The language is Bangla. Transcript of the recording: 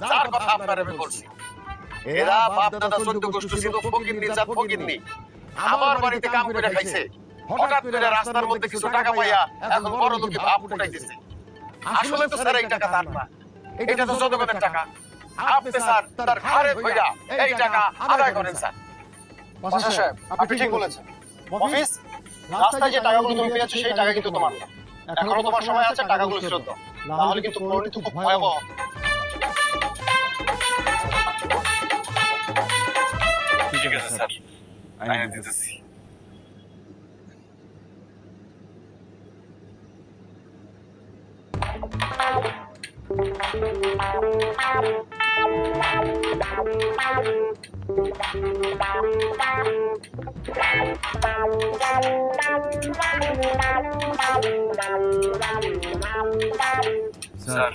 যার কথা আপনার আমি বলছি। এরা বাপ দাদা 14 গোষ্ঠী ছিল ফকিন্নি জাত ফকিন্নি। আমার বাড়িতে কাম করে খাইছে। হঠাৎ করে রাস্তার মধ্যে কিছু টাকা পাইয়া এখন বড় লোকে ভাব উঠাইতেছে। আসলে তো স্যার এই টাকা তার না, এটা তো জনগণের টাকা। আপনি স্যার তার ঘাড়ে ধইরা এই টাকা আদায় করেন স্যার। মাস্টার সাহেব, আপনি ঠিক বলেছেন। মফিজ, রাস্তায় যে টাকাগুলো তুমি পেয়েছো সেই টাকা কিন্তু তোমার না। এখনো তোমার সময় আছে টাকাগুলো ফেরত দাও, নাহলে কিন্তু পরিণতি খুব ভয়াবহ। ঠিক আছে স্যার, আইনে দিতেছি। স্যার